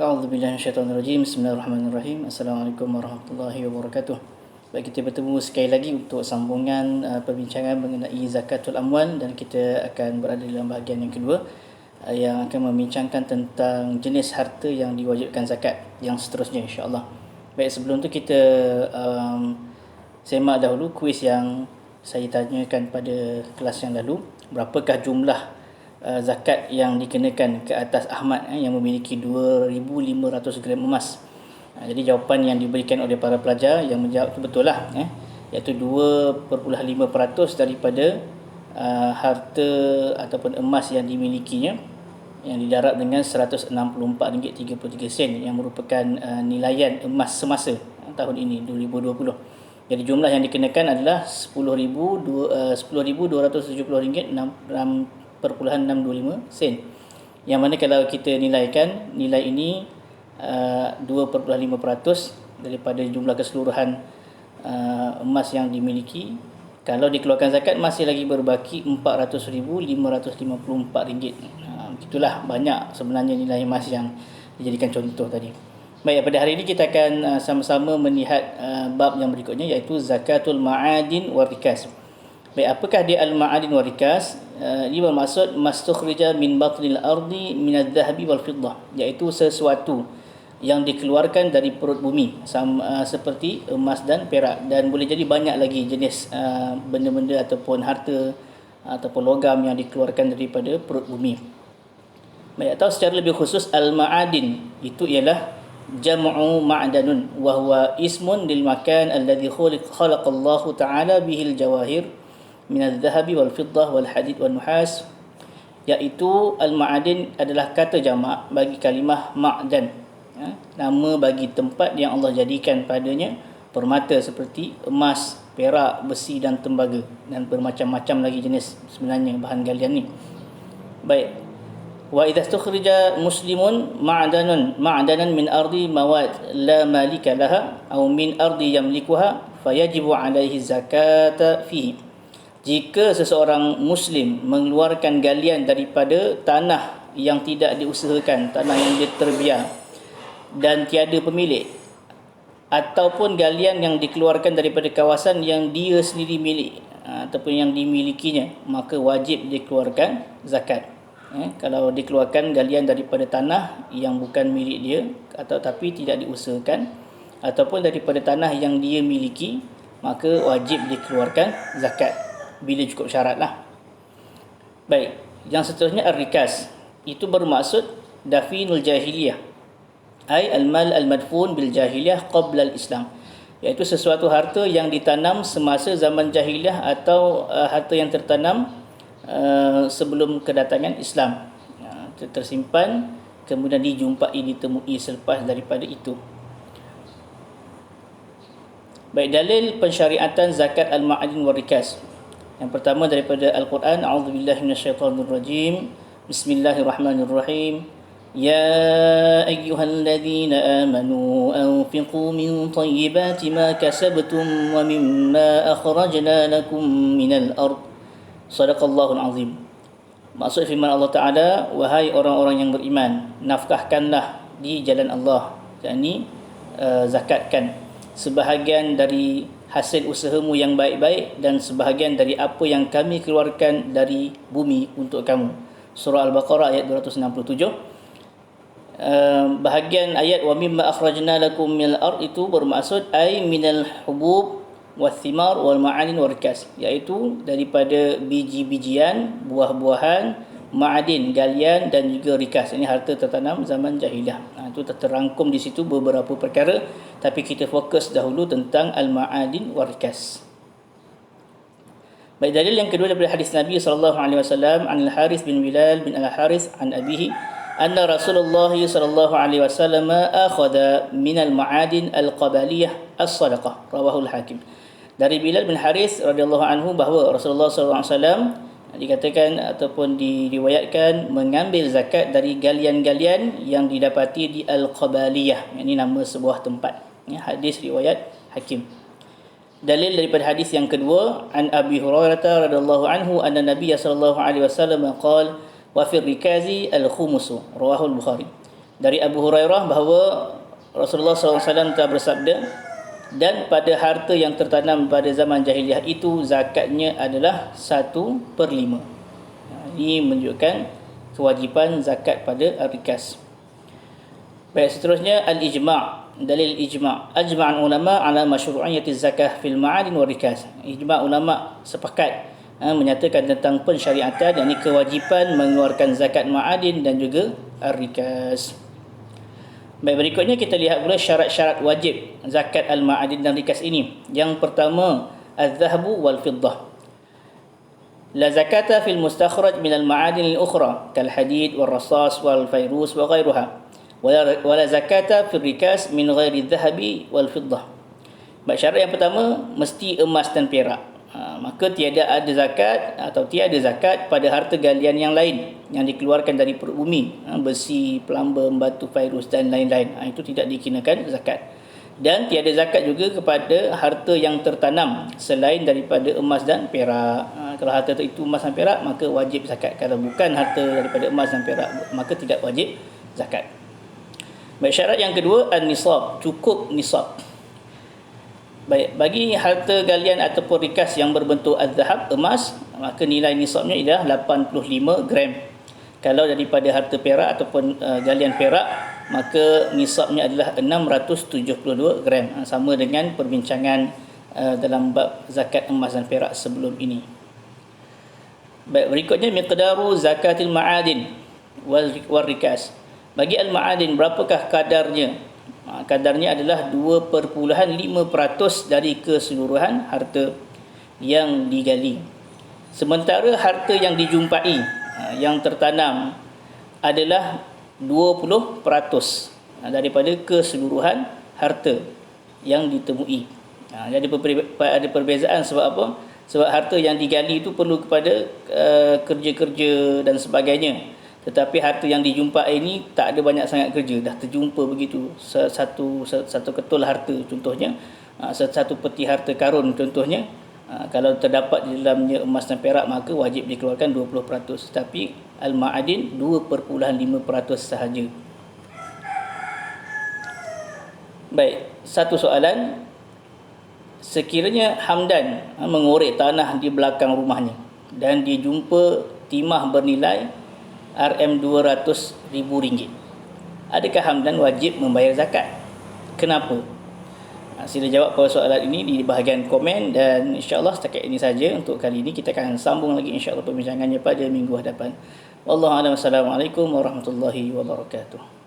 A'udzubillahi minasyaitonirrajim. Bismillahirrahmanirrahim. Assalamualaikum warahmatullahi wabarakatuh. Baik, kita bertemu sekali lagi untuk sambungan perbincangan mengenai zakatul amwal, dan kita akan berada dalam bahagian yang kedua yang akan membincangkan tentang jenis harta yang diwajibkan zakat yang seterusnya, insya-Allah. Baik, sebelum tu kita semak dahulu kuis yang saya tanyakan pada kelas yang lalu. Berapakah jumlah zakat yang dikenakan ke atas Ahmad yang memiliki 2,500 gram emas? Jadi jawapan yang diberikan oleh para pelajar yang menjawab itu betul lah, iaitu 2.5% daripada harta ataupun emas yang dimilikinya, yang didarab dengan RM164.33 yang merupakan nilaian emas semasa tahun ini 2020. Jadi jumlah yang dikenakan adalah RM10,270.625, yang mana kalau kita nilaikan, nilai ini 2.5% daripada jumlah keseluruhan emas yang dimiliki. Kalau dikeluarkan zakat, masih lagi berbaki RM400,554. Begitulah banyak sebenarnya nilai emas yang dijadikan contoh tadi. Baik, pada hari ini kita akan sama-sama melihat bab yang berikutnya, iaitu zakatul ma'adin wal rikas. Baik, apakah dia al-ma'adin wal rikas? Ia bermaksud mastukhrija min batnil ardi min adh-dhahabi wal fiddah, iaitu sesuatu yang dikeluarkan dari perut bumi, seperti emas dan perak, dan boleh jadi banyak lagi jenis benda-benda ataupun harta ataupun logam yang dikeluarkan daripada perut bumi. Baik, atau secara lebih khusus, al-ma'adin itu ialah jam'u ma'danun wa huwa ismun lil makan alladhi khalaqallahu ta'ala bihil jawahir min adh-dhahabi wal fiddah wal hadid wal nuhas, iaitu al-ma'adin adalah kata jamak bagi kalimah ma'dan, nama bagi tempat yang Allah jadikan padanya permata seperti emas, perak, besi dan tembaga, dan bermacam-macam lagi jenis sebenarnya bahan galian ni. Baik, wa idza istukhrija muslimun ma'danan min ardi mawad la malika laha aw min ardi yamlikuha fayajibu alaihi zakata fihi. Jika seseorang muslim mengeluarkan galian daripada tanah yang tidak diusahakan, tanah yang terbiar dan tiada pemilik, ataupun galian yang dikeluarkan daripada kawasan yang dia sendiri milik ataupun yang dimilikinya, maka wajib dikeluarkan zakat. Kalau dikeluarkan galian daripada tanah yang bukan milik dia atau tapi tidak diusahakan, ataupun daripada tanah yang dia miliki, maka wajib dikeluarkan zakat bila cukup syarat lah. Baik, yang seterusnya ar-rikas, itu bermaksud dafinul jahiliyah, ay al-mal al-madfun bil jahiliyah qabla al-islam, iaitu sesuatu harta yang ditanam semasa zaman jahiliyah atau harta yang tertanam sebelum kedatangan Islam, tersimpan kemudian ditemui selepas daripada itu. Baik, dalil pensyariatan zakat al-ma'adin wal rikas. Yang pertama daripada Al-Quran, a'udzubillahi minasyaitonirrajim. Bismillahirrahmanirrahim. Ya ayyuhalladzina amanu anfiqu min thayyibati ma kasabtum wa mimma akhrajna lakum minal ard. Sadaqallahul azim. Maksud firman Allah Ta'ala, wahai orang-orang yang beriman, nafkahkanlah di jalan Allah, yakni zakatkan sebahagian dari hasil usahamu yang baik-baik dan sebahagian dari apa yang kami keluarkan dari bumi untuk kamu. Surah Al-Baqarah ayat 267. Bahagian ayat wa mimma akhrajna lakum minal ard itu bermaksud ay minal hubub wathimar wal ma'adin wal rikas, iaitu daripada biji-bijian, buah-buahan, ma'adin, galian, dan juga rikas. Ini harta tertanam zaman jahiliyah. Itu terrangkum di situ beberapa perkara, tapi kita fokus dahulu tentang al-ma'adin wal rikas. Baik, dalil yang kedua daripada hadis Nabi sallallahu alaihi wasallam, an al-Harith bin Bilal bin al-Harith an abihi anna Rasulullah sallallahu alaihi wasallam akhadha min al-ma'adin al-qabaliyah as-sadaqah, rawahu al-Hakim. Dari Bilal bin Harith radhiyallahu anhu bahawa Rasulullah sallallahu alaihi wasallam dikatakan ataupun diriwayatkan mengambil zakat dari galian-galian yang didapati di al-qabaliyah, ini nama sebuah tempat. Hadis riwayat Hakim. Dalil daripada hadis yang kedua, an Abi Hurairah radhiyallahu anhu anna Nabiy sallallahu alaihi wasallam qala wa fi rikazi al-khumus, rawahu al-Bukhari. Dari Abu Hurairah bahawa Rasulullah SAW telah bersabda, dan pada harta yang tertanam pada zaman jahiliah itu zakatnya adalah 1/5. Ini menunjukkan kewajipan zakat pada ar-rikas. Baik, seterusnya al-ijma'. Dalil ijma'. Ajma'an ulama' ala masyru'iyyati zakah fil ma'adin wa rikas. Ijma' ulama' sepakat menyatakan tentang pensyariatan, yakni kewajipan mengeluarkan zakat ma'adin dan juga ar-rikas. Baik, berikutnya kita lihat pula syarat-syarat wajib zakat al-ma'adin dan rikas ini. Yang pertama, az-zahabu wal fiddah. La zakata fil mustakhraj min al-ma'adin al-ukhra kal hadid wal rasas wal fayrus wa ghairuha. Wala zakata fil rikas min ghairi adh-dhahabi wal fiddah. Baik, syarat yang pertama mesti emas dan perak. Maka tiada ada zakat atau tiada zakat pada harta galian yang lain yang dikeluarkan dari perut bumi, besi, pelamba, batu, fairus dan lain-lain. Itu tidak dikenakan zakat. Dan tiada zakat juga kepada harta yang tertanam selain daripada emas dan perak. Kalau harta itu emas dan perak, maka wajib zakat. Kalau bukan harta daripada emas dan perak, maka tidak wajib zakat. Baik, syarat yang kedua, an-nisab, cukup nisab. Baik, bagi harta galian ataupun rikas yang berbentuk az-zahab, emas, maka nilai nisabnya ialah 85 gram. Kalau daripada harta perak ataupun galian perak, maka nisabnya adalah 672 gram. Sama dengan perbincangan dalam bab zakat emas dan perak sebelum ini. Baik, berikutnya miqdaru zakatil ma'adin wal rikas. Bagi al-ma'adin, berapakah kadarnya? Kadarnya adalah 2.5% dari keseluruhan harta yang digali. Sementara harta yang dijumpai, yang tertanam, adalah 20% daripada keseluruhan harta yang ditemui. Jadi ada perbezaan. Sebab apa? Sebab harta yang digali itu perlu kepada kerja-kerja dan sebagainya. Tetapi harta yang dijumpai ini tak ada banyak sangat kerja, dah terjumpa begitu. Satu ketul harta contohnya, satu peti harta karun contohnya, kalau terdapat di dalamnya emas dan perak, maka wajib dikeluarkan 20%. Tetapi al-ma'adin 2.5% sahaja. Baik, satu soalan. Sekiranya Hamdan mengorek tanah di belakang rumahnya dan dia jumpa timah bernilai RM200,000, adakah Hamdan wajib membayar zakat? Kenapa? Sila jawab pada soalan ini di bahagian komen. Dan insyaAllah setakat ini saja untuk kali ini. Kita akan sambung lagi insyaAllah perbincangannya pada minggu hadapan. Wallahualam. Assalamualaikum warahmatullahi wabarakatuh.